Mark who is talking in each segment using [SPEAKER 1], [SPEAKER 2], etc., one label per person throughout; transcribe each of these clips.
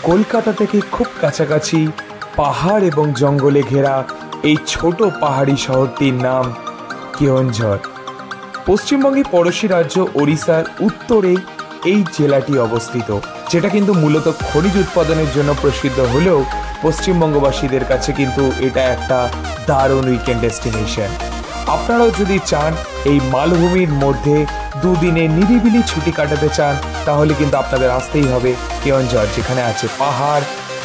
[SPEAKER 1] কলকাতা থেকে খুব কাছাকাছি পাহাড় এবং জঙ্গলে ঘেরা এই ছোট পাহাড়ি শহরটির নাম কেওনঝড়। পশ্চিমবঙ্গের পড়োশী রাজ্য ওড়িশার উত্তরে এই জেলাটি অবস্থিত, যেটা কিন্তু মূলত খনিজ উৎপাদনের জন্য প্রসিদ্ধ হলেও পশ্চিমবঙ্গবাসীদের কাছে কিন্তু এটা একটা দারুণ উইকেন্ড ডেস্টিনেশন। আপনারাও যদি চান এই মালভূমির মধ্যে দুদিনে নিরিবিলি ছুটি কাটাতে চান, তাহলে কিন্তু আপনাদের আসতেই হবে কেওনঝড়, যেখানে আছে পাহাড়,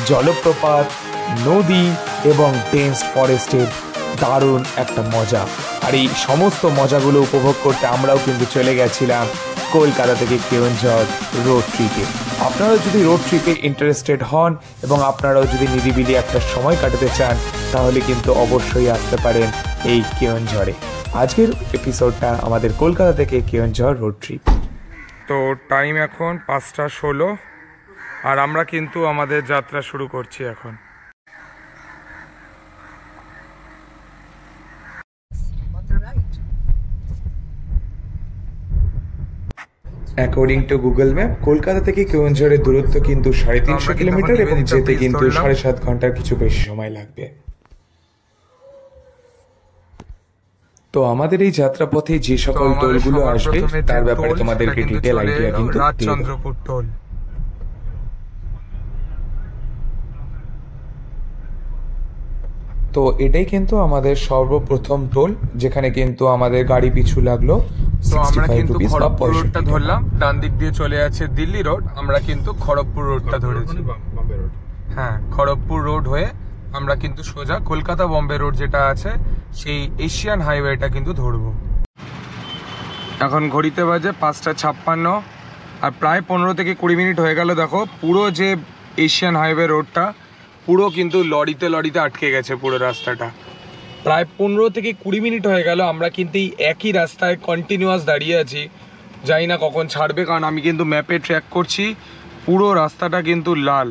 [SPEAKER 1] জলপ্রপাত, নদী এবং ডেন্স ফরেস্টের দারুণ একটা মজা। আর এই সমস্ত মজাগুলো উপভোগ করতে আমরাও কিন্তু চলে গেছিলাম কলকাতা থেকে কেওনঝড় রোড ট্রিপে। আপনারাও যদি রোড ট্রিপে ইন্টারেস্টেড হন এবং আপনারাও যদি নিরিবিলি একটা সময় কাটাতে চান, তাহলে কিন্তু অবশ্যই আসতে পারেন এই কেওনঝড়ে। আজকের এপিসোডটা আমাদের কলকাতা থেকে কেওনঝড় রোড ট্রিপ।
[SPEAKER 2] তো টাইম এখন 5:16 আর আমরা কিন্তু আমাদের যাত্রা শুরু করছি এখন।
[SPEAKER 1] According to Google map, Kolkata থেকে কেওনঝড়ের দূরত্ব কিন্তু 350 কিলোমিটার এবং যেতে কিন্তু 7.5 ঘন্টার কিছু বেশি সময় লাগবে। তো আমাদের এই যাত্রাপথে যে সকল টোলগুলো আসবে তার ব্যাপারে তোমাদেরকে ডিটেল আইডিয়া কিন্তু
[SPEAKER 2] রাজচন্দ্রপুর টোল।
[SPEAKER 1] তো এটাই কিন্তু আমাদের সর্বপ্রথম টোল, যেখানে কিন্তু আমাদের গাড়ি পিছু লাগলো।
[SPEAKER 2] তো আমরা কিন্তু খড়গপুর রোডটা ধরলাম, ডান দিক দিয়ে চলে আছে দিল্লি রোড, আমরা কিন্তু খড়গপুর রোডটা ধরেছি। হ্যাঁ, খড়গপুর রোড হয়ে আমরা কিন্তু সোজা কলকাতা বম্বে রোড যেটা আছে সেই এশিয়ান হাইওয়েটা কিন্তু ধরবো। এখন ঘড়িতে বাজে 5:56 আর প্রায় 15 থেকে 20 মিনিট হয়ে গেল। দেখো পুরো যে এশিয়ান হাইওয়ে রোডটা পুরো কিন্তু লরিতে আটকে গেছে পুরো রাস্তাটা। প্রায় 15 থেকে 20 মিনিট হয়ে গেল আমরা কিন্তু এই একই রাস্তায় কন্টিনিউয়াস দাঁড়িয়ে আছি, জানি না কখন ছাড়বে, কারণ আমি কিন্তু ম্যাপে ট্র্যাক করছি পুরো রাস্তাটা কিন্তু লাল।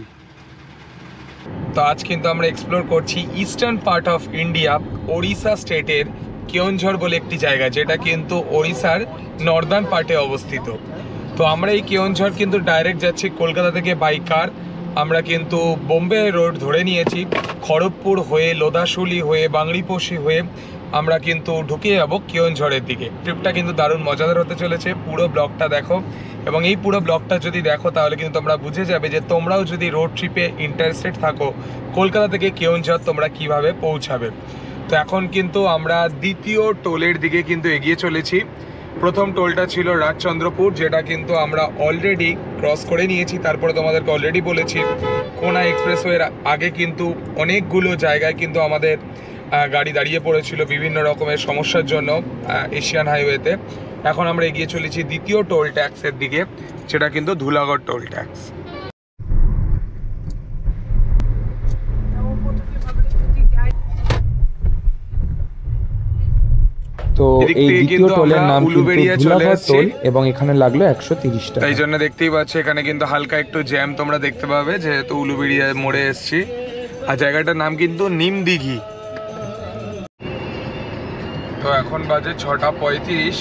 [SPEAKER 2] তো আজ কিন্তু আমরা এক্সপ্লোর করছি eastern part of India, Odisha স্টেটের কেওনঝড় বলে একটি জায়গা, যেটা কিন্তু ওড়িশার নর্দার্ন পার্টে অবস্থিত। তো আমরা এই কেওনঝড় কিন্তু ডাইরেক্ট যাচ্ছি কলকাতা থেকে বাই কার। আমরা কিন্তু বোম্বে রোড ধরে নিয়েছি, খড়গপুর হয়ে, লোদাশুলি হয়ে, বাংরিপোষি হয়ে আমরা কিন্তু ঢুকে যাব কেওনঝড়ের দিকে। ট্রিপটা কিন্তু দারুণ মজাদার হতে চলেছে, পুরো ব্লগটা দেখো। এবং এই পুরো ব্লগটা যদি দেখো তাহলে কিন্তু তোমরা বুঝে যাবে যে তোমরাও যদি রোড ট্রিপে ইন্টারেস্টেড থাকো, কলকাতা থেকে কেওনঝড় তোমরা কিভাবে পৌঁছাবে। তো এখন কিন্তু আমরা দ্বিতীয় টোলের দিকে কিন্তু এগিয়ে চলেছি। প্রথম টোলটা ছিল রাজচন্দ্রপুর, যেটা কিন্তু আমরা অলরেডি ক্রস করে নিয়েছি। তারপরে তোমাদেরকে অলরেডি বলেছি কোনা এক্সপ্রেসওয়ের আগে কিন্তু অনেকগুলো জায়গায় কিন্তু আমাদের গাড়ি দাঁড়িয়ে পড়েছিল বিভিন্ন রকমের সমস্যার জন্য এশিয়ান হাইওয়েতে। এখন আমরা এগিয়ে চলেছি দ্বিতীয় টোল ট্যাক্সের দিকে, যেটা কিন্তু ধুলাগড় টোল ট্যাক্স।
[SPEAKER 1] তো এই দ্বিতীয় টোলের নাম কিন্তু ধুলাগড় টোল এবং এখানে লাগলো 130 টাকা।
[SPEAKER 2] তাই জন্য দেখতেই পাচ্ছ এখানে কিন্তু হালকা একটু জ্যাম তোমরা দেখতে পাবে, যেহেতু উলুবেড়িয়া মোড়ে এসছি। আর জায়গাটার নাম কিন্তু নিম দিঘি। তো এখন বাজে 6:35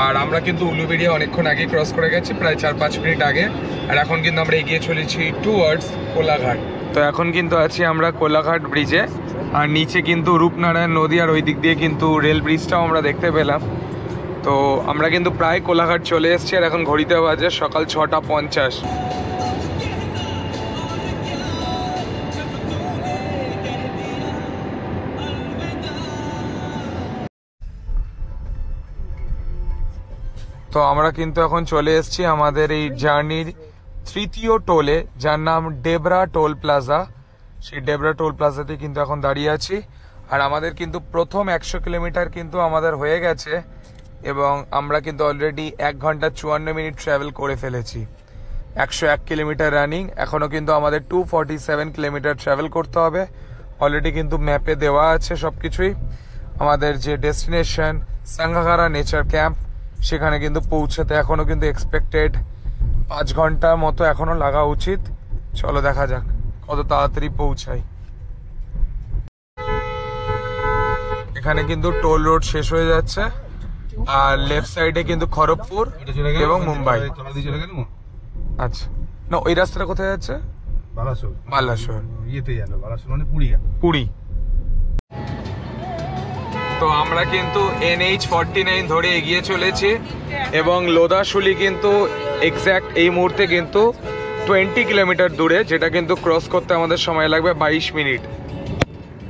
[SPEAKER 2] আর আমরা কিন্তু উলুবেড়িয়া অনেকক্ষণ আগে ক্রস করে গেছি, প্রায় 4-5 মিনিট আগে। আর এখন কিন্তু আমরা এগিয়ে চলেছি টুয়ার্ডস কোলাঘাট। তো এখন কিন্তু আছি আমরা কোলাঘাট ব্রিজে, আর নিচে কিন্তু রূপনারায়ণ নদী, আর ওই দিক দিয়ে কিন্তু রেল ব্রিজটাও আমরা দেখতে পেলাম। তো আমরা কিন্তু প্রায় কোলাঘাট চলে এসেছি, আর এখন ঘড়িতে বাজে সকাল 6:50। তো আমরা কিন্তু এখন চলে এসেছি আমাদের এই জার্নির তৃতীয় টোলে, যার নাম ডেবরা টোল প্লাজা। সেই ডেবরা টোল প্লাজাতে কিন্তু এখন দাঁড়িয়ে আছি। আর আমাদের কিন্তু প্রথম 100 কিলোমিটার কিন্তু আমাদের হয়ে গেছে এবং আমরা কিন্তু অলরেডি 1 ঘন্টা 54 মিনিট ট্রাভেল করে ফেলেছি। 101 কিলোমিটার রানিং, এখনও কিন্তু আমাদের 247 কিলোমিটার ট্রাভেল করতে হবে। অলরেডি কিন্তু ম্যাপে দেওয়া আছে সব কিছুই। আমাদের যে ডেস্টিনেশন সাঙ্গাকারা নেচার ক্যাম্প, সেখানে কিন্তু পৌঁছাতে এখনও কিন্তু এক্সপেক্টেড 5 ঘন্টা মতো এখনও লাগা উচিত। চলো দেখা যাক কত তাড়াতাড়ি পৌঁছাই। এখানে কিন্তু টোল রোড শেষ হয়ে যাচ্ছে, আর লেফট সাইডে কিন্তু খড়গপুর এবং মুম্বাই। আচ্ছা, না ওই রাস্তাটা কোথায় যাচ্ছে? বালাসোর পুরী। তো আমরা কিন্তু NH49 ধরে এগিয়ে চলেছি এবং লোদাশুলি কিন্তু এক্স্যাক্ট এই মুহূর্তে কিন্তু 20 কিলোমিটার দূরে, যেটা কিন্তু ক্রস করতে আমাদের সময় লাগবে 22 মিনিট।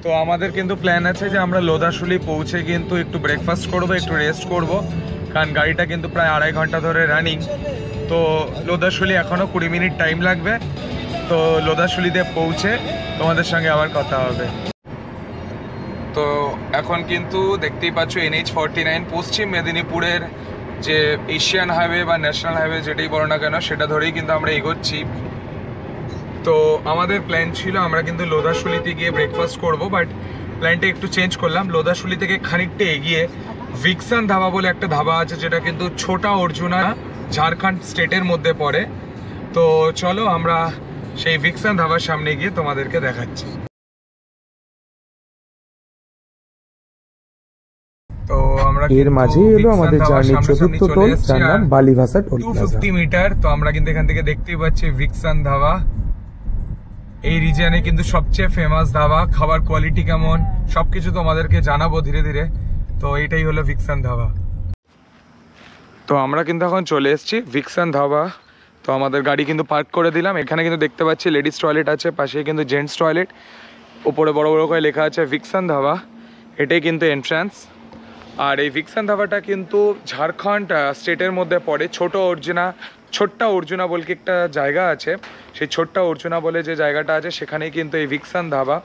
[SPEAKER 2] তো আমাদের কিন্তু প্ল্যান আছে যে আমরা লোদাশুলি পৌঁছে কিন্তু একটু ব্রেকফাস্ট করব, একটু রেস্ট করব, কারণ গাড়িটা কিন্তু প্রায় 2.5 ঘন্টা ধরে রানিং। তো লোদাশুলি এখনও 20 মিনিট টাইম লাগবে। তো লোদাশুলিতে পৌঁছে তোমাদের সঙ্গে আবার কথা হবে। তো এখন কিন্তু দেখতেই পাচ্ছ NH49 পশ্চিম মেদিনীপুরের যে এশিয়ান হাইওয়ে বা ন্যাশনাল হাইওয়ে যেটাই বলো না কেন, সেটা ধরেই কিন্তু আমরা এগোচ্ছি। তো আমাদের প্ল্যান ছিল আমরা কিন্তু লোদাশুলিতে গিয়ে ব্রেকফাস্ট করব, বাট প্ল্যানটা একটু চেঞ্জ করলাম। লোদাশুলি থেকে খানিকটা এগিয়ে ভিক্সান ধাবা বলে একটা ধাবা আছে, যেটা কিন্তু ছোটা অর্জুনা ঝাড়খণ্ড স্টেটের মধ্যে পড়ে। তো চলো আমরা সেই ভিক্সান ধাবার সামনে গিয়ে তোমাদেরকে দেখাচ্ছি। তো আমরা
[SPEAKER 1] এর মাঝেই এলো আমাদের জার্নির চতুর্থ টোল, যার নাম বালিভাসা টোল প্লাজা।
[SPEAKER 2] 250 মিটার। তো আমরা কিন্তু এখান থেকে দেখতেই পাচ্ছি ভিক্সান ধাবা, এই রিজিয়নে কিন্তু সবচেয়ে ফেমাস ধাবা। খাবার কোয়ালিটি কেমন সবকিছু তোমাদেরকে জানাবো ধীরে ধীরে। তো এইটাই হলো ভিক্সান ধাবা। তো আমরা কিন্তু এখন চলে এসেছি ভিক্সান ধাবা। তো আমাদের গাড়ি কিন্তু পার্ক করে দিলাম। এখানে কিন্তু দেখতে পাচ্ছি লেডিস টয়লেট আছে, পাশে কিন্তু জেন্টস টয়লেট, উপরে বড় বড় করে লেখা আছে ভিক্সান ধাবা। এটাই কিন্তু এন্ট্রান্স। আর এই ভিক্সান ধাবাটা কিন্তু ঝাড়খণ্ড স্টেটের মধ্যে পড়ে। ছোট্টা অর্জুনা বলে একটা জায়গা আছে, সেই ছোট্টা অর্জুনা বলে যে জায়গাটা আছে সেখানেই কিন্তু এই ভিক্সান ধাবা।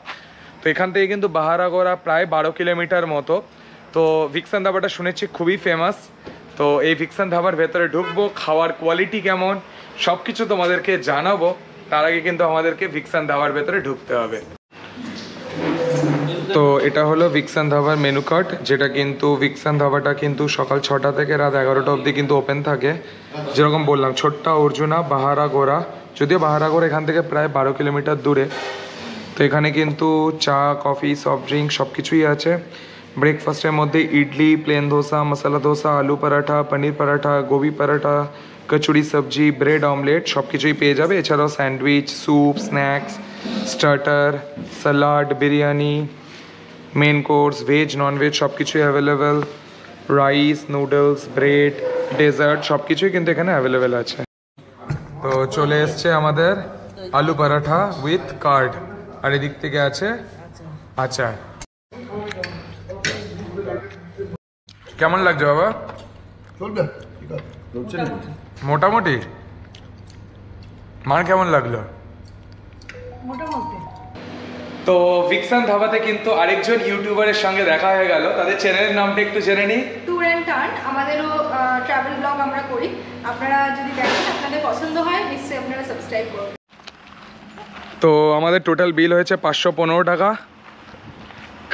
[SPEAKER 2] তো এখান থেকে কিন্তু বাহারাগোড়া প্রায় 12 কিলোমিটার মতো। তো ভিক্সান ধাবাটা শুনেছি খুবই ফেমাস। তো এই ভিক্সান ধাবার ভেতরে ঢুকবো, খাওয়ার কোয়ালিটি কেমন সব কিছু তোমাদেরকে জানাবো। তার আগে কিন্তু আমাদেরকে ভিক্সান ধাবার ভেতরে ঢুকতে হবে। তো এটা হলো ভিক্সান ধাবার মেনু কার্ড, যেটা কিন্তু ভিক্সান ধাবাটা কিন্তু সকাল 6টা থেকে রাত 11টা অবধি কিন্তু ওপেন থাকে। যেরকম বললাম ছোট্টা অর্জুনা বাহারাগোড়া, যদিও বাহারাগোড়া এখান থেকে প্রায় 12 কিলোমিটার দূরে। তো এখানে কিন্তু চা, কফি, সফট ড্রিঙ্ক সব কিছুই আছে। ব্রেকফাস্টের মধ্যে idli, plain dosa, masala dosa, aloo paratha, paneer paratha, gobi paratha, kachori sabzi, bread omelette সব কিছুই পেয়ে যাবে। এছাড়াও sandwich, soup, snacks, starter, salad, biryani, main course, veg non veg সব কিছুই available. Rice, noodles, bread, dessert সব কিছুই কিন্তু এখানে অ্যাভেলেবেল আছে। তো চলে এসছে আমাদের আলু পরাঠা উইথ কার্ড, আর এদিক থেকে আছে আচার। কেমন লাগছে বাবা? মোটামুটি। মার কেমন লাগলো? তো ভিক্সান ধাবাতে কিন্তু আরেকজন ইউটিউবারের সঙ্গে দেখা হয়ে গেল। তাদের চ্যানেলের নামটা একটু জেনে নিই।
[SPEAKER 3] ট্যুর অ্যান্ড টার্ন, আমাদেরও ট্রাভেল ব্লগ আমরা করি। আপনারা যদি দেখেন আপনাদের পছন্দ হয় নিশ্চয়ই আপনারা সাবস্ক্রাইব করুন।
[SPEAKER 2] তো আমাদের টোটাল বিল হয়েছে 515 টাকা।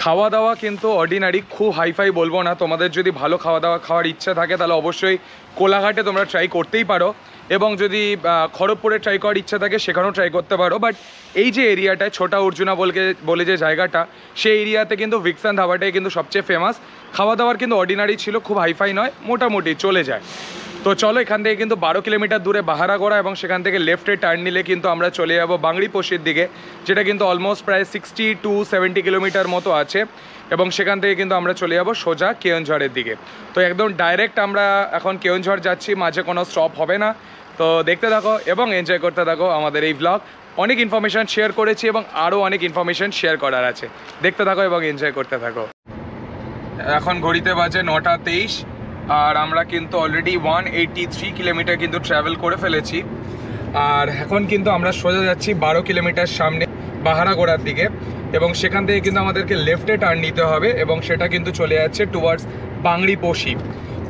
[SPEAKER 2] খাওয়া দাওয়া কিন্তু অর্ডিনারি, খুব হাইফাই বলবো না। তোমাদের যদি ভালো খাওয়া দাওয়া খাওয়ার ইচ্ছা থাকে তাহলে অবশ্যই কোলাঘাটে তোমরা ট্রাই করতেই পারো, এবং যদি খড়গপুরে ট্রাই করার ইচ্ছা থাকে সেখানেও ট্রাই করতে পারো। বাট এই যে এরিয়াটায় ছোটা অর্জুনা বলে যে জায়গাটা, সেই এরিয়াতে কিন্তু ভিক্সান ধাবাটাই কিন্তু সবচেয়ে ফেমাস। খাওয়া দাওয়ার কিন্তু অর্ডিনারি ছিল, খুব হাইফাই নয়, মোটামুটি চলে যায়। তো চলো এখান থেকে কিন্তু 12 কিলোমিটার দূরে বাহারাগোড়া, এবং সেখান থেকে লেফটে টার্ন নিলে কিন্তু আমরা চলে যাবো বাংড়িপোষির দিকে, যেটা কিন্তু অলমোস্ট প্রায় 60 to 70 কিলোমিটার মতো আছে। এবং সেখান থেকে কিন্তু আমরা চলে যাবো সোজা কেওনঝড়ের দিকে। তো একদম ডাইরেক্ট আমরা এখন কেওনঝড় যাচ্ছি, মাঝে কোনো স্টপ হবে না। তো দেখতে থাকো এবং এনজয় করতে থাকো আমাদের এই ব্লগ। অনেক ইনফরমেশান শেয়ার করেছি এবং আরও অনেক ইনফরমেশান শেয়ার করার আছে। দেখতে থাকো এবং এনজয় করতে থাকো। এখন ঘড়িতে বাজে 9টা 23, আর আমরা কিন্তু অলরেডি 183 কিলোমিটার কিন্তু ট্রাভেল করে ফেলেছি। আর এখন কিন্তু আমরা সোজা যাচ্ছি 12 কিলোমিটার সামনে বাহারাগোড়ার দিকে, এবং সেখান থেকে কিন্তু আমাদেরকে লেফটে টার্ন নিতে হবে, এবং সেটা কিন্তু চলে যাচ্ছে টুয়ার্ডস বাংড়িপোষি।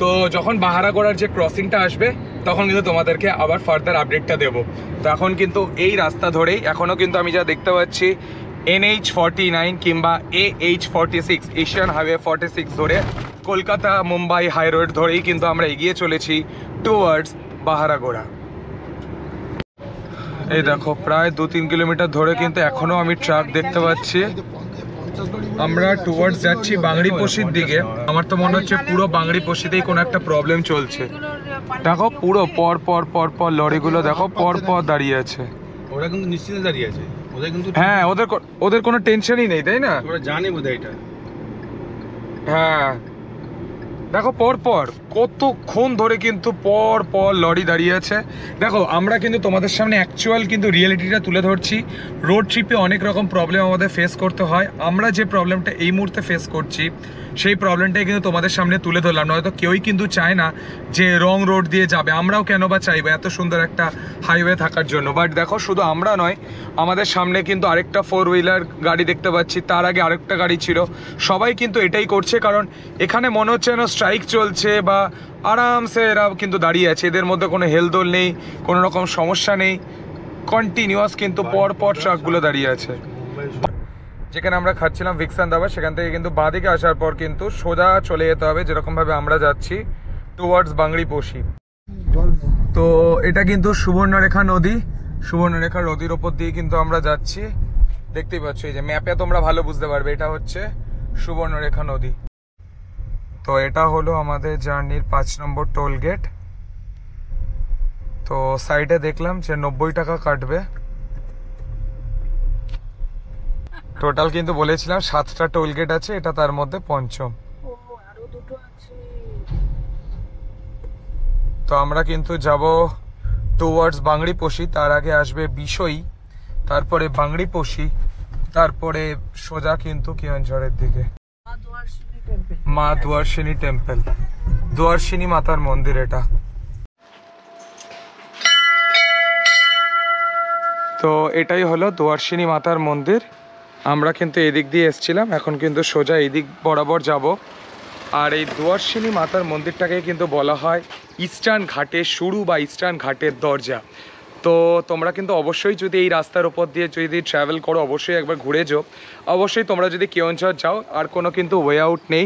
[SPEAKER 2] তো যখন বাহারাগোড়ার যে ক্রসিংটা আসবে তখন কিন্তু তোমাদেরকে আবার ফার্দার আপডেটটা দেবো। তো এখন কিন্তু এই রাস্তা ধরেই এখনও কিন্তু আমি যা দেখতে পাচ্ছি NH49 কিংবা AH46 এশিয়ান হাইওয়ে 46 ধরে কলকাতা মুম্বাই হাই রোড ধরেই কিন্তু আমরা এগিয়ে চলেছি টুয়ার্ডস বাহারাগোড়া। এই দেখো প্রায় 2-3 কিলোমিটার ধরে কিন্তু এখনো আমি ট্রাক দেখতে পাচ্ছি। আমরা টুয়ার্ডস যাচ্ছি বাংড়িপোষির দিকে। আমার তো মনে হচ্ছে পুরো বাংড়িপোষিতেই কোনো একটা প্রবলেম চলছে। দেখো পুরো পর পর লরিগুলো দেখো পর পর দাঁড়িয়ে আছে।
[SPEAKER 4] ওরা কিন্তু নিশ্চিন্তে দাঁড়িয়ে আছে, ওদের কিন্তু
[SPEAKER 2] হ্যাঁ ওদের কোনো টেনশনই নেই, তাই না?
[SPEAKER 4] ওরা জানে বোধহয় এটা।
[SPEAKER 2] হ্যাঁ দেখো পর কতক্ষণ ধরে কিন্তু পর লরি দাঁড়িয়ে আছে। দেখো আমরা কিন্তু তোমাদের সামনে অ্যাকচুয়াল কিন্তু রিয়েলিটিটা তুলে ধরছি। রোড ট্রিপে অনেক রকম প্রবলেম আমাদের ফেস করতে হয়। আমরা যে প্রবলেমটা এই মুহূর্তে ফেস করছি সেই প্রবলেমটাই কিন্তু তোমাদের সামনে তুলে ধরলাম। নয়তো কেউই কিন্তু চায় না যে রং রোড দিয়ে যাবে, আমরাও কেন বা চাইবো এত সুন্দর একটা হাইওয়ে থাকার জন্য। বাট দেখো শুধু আমরা নয়, আমাদের সামনে কিন্তু আরেকটা 4 হুইলার গাড়ি দেখতে পাচ্ছি, তার আগে আরেকটা গাড়ি ছিল। সবাই কিন্তু এটাই করছে, কারণ এখানে মনে হচ্ছে যেন স্ট্রাইক চলছে বা আরামসে এরা কিন্তু দাঁড়িয়ে আছে, এদের মধ্যে কোনো হেলদোল নেই, কোনো রকম সমস্যা নেই, কন্টিনিউয়াস কিন্তু পর ট্রাকগুলো দাঁড়িয়ে আছে। যেখানে আমরা খাচ্ছিলাম ভিক্সান দাবা, সেখান থেকে কিন্তু বাঁদিকে আসার পর কিন্তু সোজা চলে যেতে হবে, যেরকম ভাবে আমরা যাচ্ছি টুয়ার্ডস বাংড়িপোষি। তো এটা কিন্তু সুবর্ণরেখা নদী, সুবর্ণরেখা নদীর ওপর দিয়ে কিন্তু আমরা যাচ্ছি। দেখতেই পাচ্ছ, এই যে ম্যাপে তোমরা ভালো বুঝতে পারবে, এটা হচ্ছে সুবর্ণরেখা নদী। তো এটা হলো আমাদের জার্নির 5 নম্বর টোল গেট। তো সাইডে দেখলাম যে 90 টাকা কাটবে। টোটাল কিন্তু বলেছিলাম 7টা টোল গেট আছে, এটা তার মধ্যে পঞ্চম। তো আমরা কিন্তু যাব টুয়ার্ডস বাংড়িপোষি, তার আগে আসবে বিষয়ী, তারপরে বাংড়িপোষি, তারপরে সোজা কিন্তু কেওনঝড়ের দিকে মা দুয়ারসিনী টেম্পল, দুয়ারসিনী মাতার মন্দির এটা। তো এটাই হলো দুয়ারসিনী মাতার মন্দির। আমরা কিন্তু এদিক দিয়ে এসছিলাম, এখন কিন্তু সোজা এদিক বরাবর যাব। আর এই দুয়ারসিনী মাতার মন্দিরটাকে কিন্তু বলা হয় ইস্টার্ন ঘাটের শুরু বা ইস্টার্ন ঘাটের দরজা। তো তোমরা কিন্তু অবশ্যই যদি এই রাস্তার উপর দিয়ে যদি ট্রাভেল করো, অবশ্যই একবার ঘুরে যাও। অবশ্যই তোমরা যদি কেওনঝড় যাও, আর কোনো কিন্তু ওয়ে আউট নেই,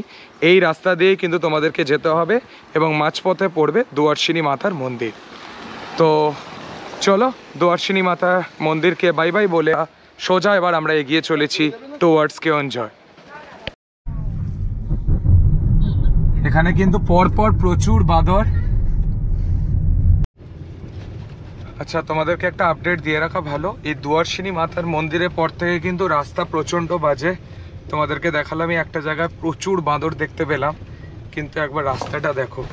[SPEAKER 2] এই রাস্তা দিয়েই কিন্তু তোমাদেরকে যেতে হবে এবং মাঝপথে পড়বে দুয়ারসিনী মাতার মন্দির। তো চলো দুয়ারসিনী মাতার মন্দিরকে বাই বাই বলে সোজা এবার আমরা এগিয়ে চলেছি টুয়ার্ডস কেওনঝড়। এখানে কিন্তু পরপর প্রচুর বাঁদর। আচ্ছা তোমাদেরকে একটা আপডেট দিয়ে রাখা ভালো, এই দুয়ারসিনী মাতার মন্দিরের পর থেকে কিন্তু রাস্তা প্রচণ্ড বাজে। তোমাদেরকে দেখালাম একটা জায়গায় প্রচুর বাঁদর দেখতে পেলাম, কিন্তু একবার রাস্তাটা দেখো,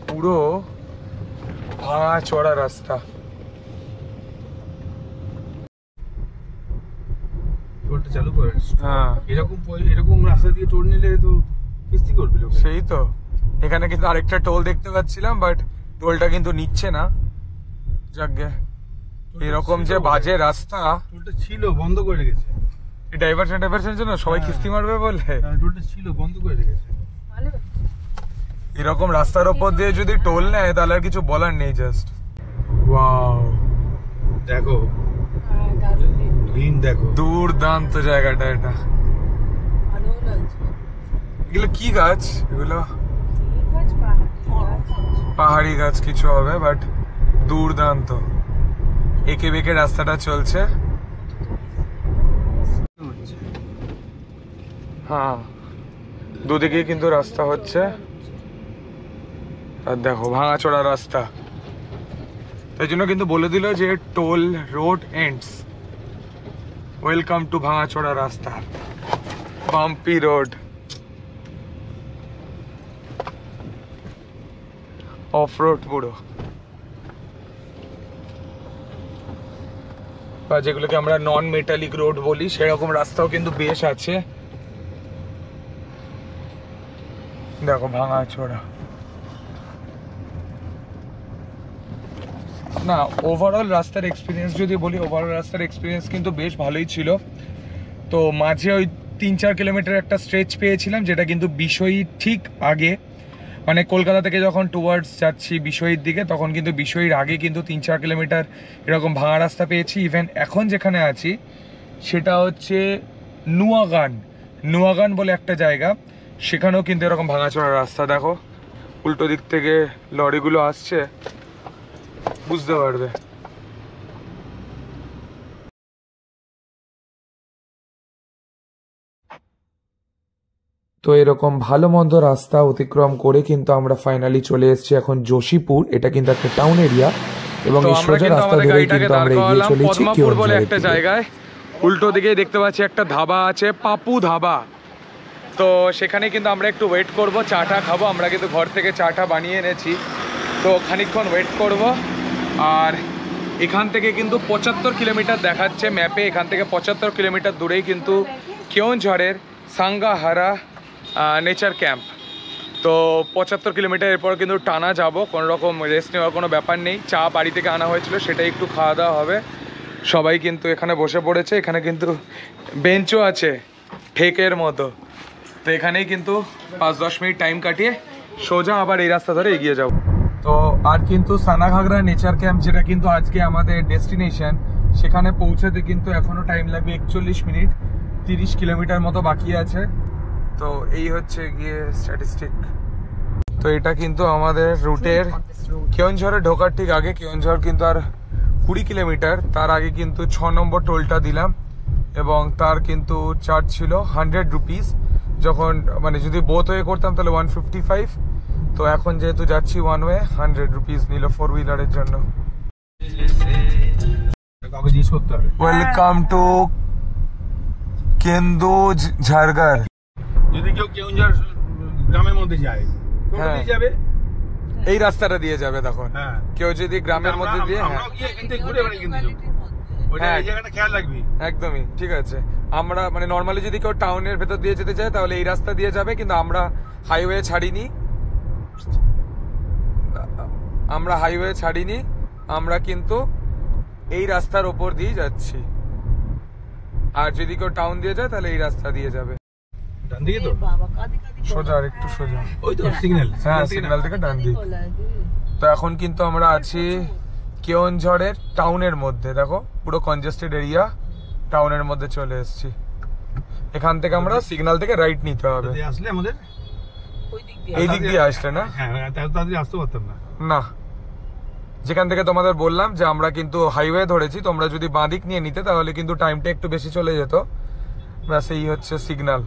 [SPEAKER 2] পুরো ভাঙা চড়া রাস্তা।
[SPEAKER 4] চালু করে হ্যাঁ, এরকম রাস্তা দিয়ে টোল নিলে তো কিস্তি করবে।
[SPEAKER 2] সেই তো, এখানে কিন্তু আরেকটা টোল দেখতে পাচ্ছিলাম, বাট টোলটা কিন্তু নিচ্ছে না। যাকগে, এরকম যে বাজে রাস্তা,
[SPEAKER 4] টোলটা ছিল বন্ধ করে রেখেছে,
[SPEAKER 2] এই ডাইভারশন জন্য সবাই কিস্তি মারবে বলে
[SPEAKER 4] টোলটা ছিল বন্ধ করে রেখেছে।
[SPEAKER 2] এরকম রাস্তার উপর দিয়ে যদি টোল নেয় তাহলে আর কিছু বলার নেই। জাস্ট ওয়াও,
[SPEAKER 4] দেখো দেখো
[SPEAKER 2] দুর্দান্ত জায়গাটা এটা। এগুলো কি গাছ? এগুলো পাহাড়ি গাছ কিছু হবে, বাট দুর্দান্ত। একে বেঁকে রাস্তাটা চলছে। হ্যাঁ, দুদিকে কিন্তু রাস্তা হচ্ছে, আর দেখো ভাঙাচোরা রাস্তা। তাই জন্য কিন্তু বলে দিল যে toll road ends, welcome to ভাঙাচোরা রাস্তা, বাম্পি রোড, অফ রোড পুরো। বা যেগুলোকে আমরা নন মেটালিক রোড বলি, সেরকম রাস্তাও কিন্তু বেশ আছে। দেখো ভাঙাচোরা। না, ওভারঅল রাস্তার এক্সপিরিয়েন্স যদি বলি, ওভারঅল রাস্তার এক্সপিরিয়েন্স কিন্তু বেশ ভালোই ছিল। তো মাঝে ওই 3-4 কিলোমিটার একটা স্ট্রেচ পেয়েছিলাম, যেটা কিন্তু বিষয়ীর ঠিক আগে, মানে কলকাতা থেকে যখন টুয়ার্ডস যাচ্ছি বিষয়ীর দিকে, তখন কিন্তু বিষয়ীর আগে কিন্তু 3-4 কিলোমিটার এরকম ভাঙা রাস্তা পেয়েছি। ইভেন এখন যেখানে আছি সেটা হচ্ছে নুয়াগান বলে একটা জায়গা, সেখানেও কিন্তু এরকম ভাঙাচোরা রাস্তা। দেখো উল্টো দিক থেকে লরিগুলো আসছে, বুঝতে পারবে।
[SPEAKER 1] তো এরকম ভালো মন্দ রাস্তা অতিক্রম করে কিন্তু আমরা ফাইনালি চলে এসেছি এখন যোশীপুর। এটা কিন্তু একটা টাউন এরিয়া, এবং এই সোজা রাস্তা ধরে কিন্তু আমরা এগিয়ে চলেছি
[SPEAKER 2] বলে একটা জায়গায়। উল্টো দিকে দেখতে পাচ্ছি একটা ধাবা আছে, পাপু ধাবা। তো সেখানে কিন্তু আমরা একটু ওয়েট করব, চাটা খাবো। আমরা কিন্তু ঘর থেকে চাটা বানিয়ে এনেছি, তো খানিকক্ষণ ওয়েট করব। আর এখান থেকে কিন্তু 75 কিলোমিটার দেখাচ্ছে ম্যাপে, এখান থেকে 75 কিলোমিটার দূরেই কিন্তু কেওনঝড়ের সাঙ্গাহারা নেচার ক্যাম্প। তো 75 কিলোমিটার এরপর কিন্তু টানা যাব, কোনো রকম রেস্ট নেওয়ার কোনো ব্যাপার নেই। চা বাড়ি থেকে আনা হয়েছিল, সেটাই একটু খাওয়া দাওয়া হবে। সবাই কিন্তু এখানে বসে পড়েছে, এখানে কিন্তু বেঞ্চও আছে ঠেকের মতো। তো এখানেই কিন্তু 5-10 মিনিট টাইম কাটিয়ে সোজা আবার এই রাস্তা ধরে এগিয়ে যাব। তো আর কিন্তু সানাঘাগরা নেচার ক্যাম্প, যেটা কিন্তু আজকে আমাদের ডেস্টিনেশন, সেখানে পৌঁছাতে কিন্তু এখনো টাইম লাগবে 41 মিনিট। 30 কিলোমিটার মতো বাকি আছে। তো এই হচ্ছে গিয়ে স্ট্যাটিস্টিক। তো এটা কিন্তু আমাদের রুটের কেওনঝড়ে ঢোকার ঠিক আগে। কেওনঝড় কিন্তু আর 20 কিলোমিটার, তার আগে কিন্তু 6 নম্বর টোলটা দিলাম এবং তার কিন্তু চার্জ ছিল 100 রুপিস। যখন মানে যদি বোথ ওয়ে করতাম তাহলে 155। তো এখন যেহেতু যাচ্ছি ওয়ান ওয়ে, 100 রুপিস নিল 4 হুইলারের জন্য। Welcome to Kendujhargarh.
[SPEAKER 4] যদি কেউ কেওনঝড় গ্রামের মধ্যে যায়, কোথায় যাবে?
[SPEAKER 2] এই রাস্তাটা দিয়ে যাবে তখন। কেউ যদি গ্রামের মধ্যে দিয়ে, একদমই ঠিক আছে। আমরা মানে নর্মালি যদি কেউ টাউনের ভেতর দিয়ে যেতে চায় তাহলে এই রাস্তা দিয়ে যাবে, কিন্তু আমরা হাইওয়ে ছাড়িনি। আমরা কিন্তু এই রাস্তার ওপর দিয়ে যাচ্ছি। আর যদি কেউ টাউন দিয়ে যায় তাহলে এই রাস্তা দিয়ে যাবে। সোজা, আর একটু সোজা, ওই তো সিগন্যাল। হ্যাঁ, সিগন্যাল থেকে ডান দিক। তো এখন কিন্তু আমরা আছি কেওনঝড়ের টাউনের মধ্যে। দেখো পুরো কনজেস্টেড এরিয়া, টাউনের মধ্যে চলে এসেছি। এখান থেকে আমরা সিগন্যাল থেকে রাইট নিতে হবে।
[SPEAKER 4] আসলে আমাদের
[SPEAKER 2] এই দিক দিয়ে আসলে না,
[SPEAKER 4] আসতে পারতাম
[SPEAKER 2] না। যেখান থেকে তোমাদের বললাম যে আমরা কিন্তু হাইওয়ে ধরেছি, তোমরা যদি বাঁ দিক নিয়ে নিতে তাহলে কিন্তু টাইমটা একটু বেশি চলে যেত। ব্যাস এই হচ্ছে সিগন্যাল।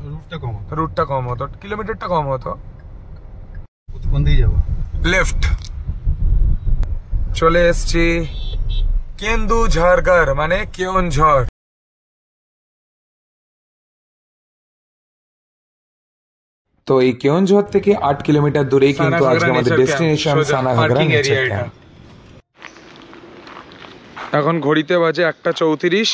[SPEAKER 2] রুটটা কম হতো, কিলোমিটারটা কম হতো।
[SPEAKER 4] কোন দিকে যাবো?
[SPEAKER 2] লেফট। চলে এসছি কেন্দুঝাড়গড় মানে কেওনঝড়।
[SPEAKER 1] তো এই কেওনঝড় থেকে 8 কিলোমিটার দূরেই কিন্তু আজকে আমাদের ডেস্টিনেশন সানাঘাগরা নেচার ক্যাম্প।
[SPEAKER 2] এখন ঘড়িতে বাজে 1:34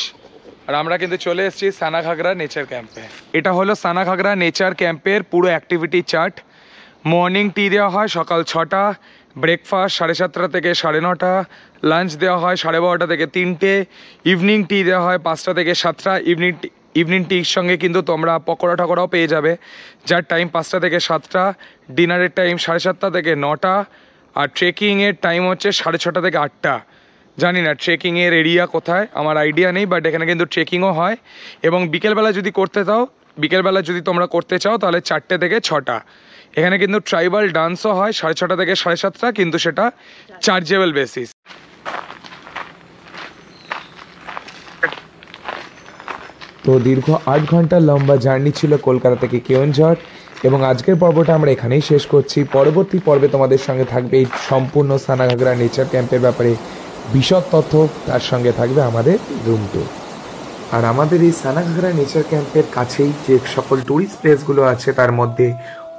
[SPEAKER 2] আর আমরা কিন্তু চলে এসেছি সানাঘাগরা নেচার ক্যাম্পে। এটা হলো সানাঘাগরা নেচার ক্যাম্পের পুরো অ্যাক্টিভিটি চার্ট। মর্নিং টি দেওয়া হয় সকাল 6টা, ব্রেকফাস্ট 7:30 থেকে 9:30, লাঞ্চ দেওয়া হয় 12:30 থেকে 3টে, ইভিনিং টি দেওয়া হয় 5টা থেকে 7টা। ইভিনিং টির সঙ্গে কিন্তু তোমরা পকোড়া টকোড়াও পেয়ে যাবে, যার টাইম 5টা থেকে 7টা। ডিনারের টাইম 7:30 থেকে 9টা। আর ট্রেকিংয়ের টাইম হচ্ছে 6:30 থেকে 8টা। জানি না ট্রেকিংয়ের এরিয়া কোথায়, আমার আইডিয়া নেই, বাট এখানে কিন্তু ট্রেকিংও হয়। এবং বিকেলবেলা যদি তোমরা করতে চাও তাহলে 4টে থেকে 6টা। এখানে কিন্তু ট্রাইবাল ডান্সও হয় 6:30 থেকে 7:30, কিন্তু সেটা চার্জেবল বেসিস।
[SPEAKER 1] তো দীর্ঘ 8 ঘন্টার লম্বা জার্নি ছিল কলকাতা থেকে কেওনঝড়, এবং আজকের পর্বটা আমরা এখানেই শেষ করছি। পরবর্তী পর্বে তোমাদের সঙ্গে থাকবে এই সম্পূর্ণ সানাঘাগরা নেচার ক্যাম্পের ব্যাপারে বিশদ তথ্য, তার সঙ্গে থাকবে আমাদের রুম ট্যুর। আর আমাদের এই সানাঘাগরা নেচার ক্যাম্পের কাছেই যে সকল টুরিস্ট প্লেসগুলো আছে তার মধ্যে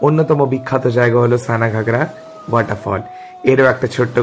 [SPEAKER 1] অন্যতম বিখ্যাত জায়গা হলো সানাঘাগরা ওয়াটারফল। এরও একটা ছোট্ট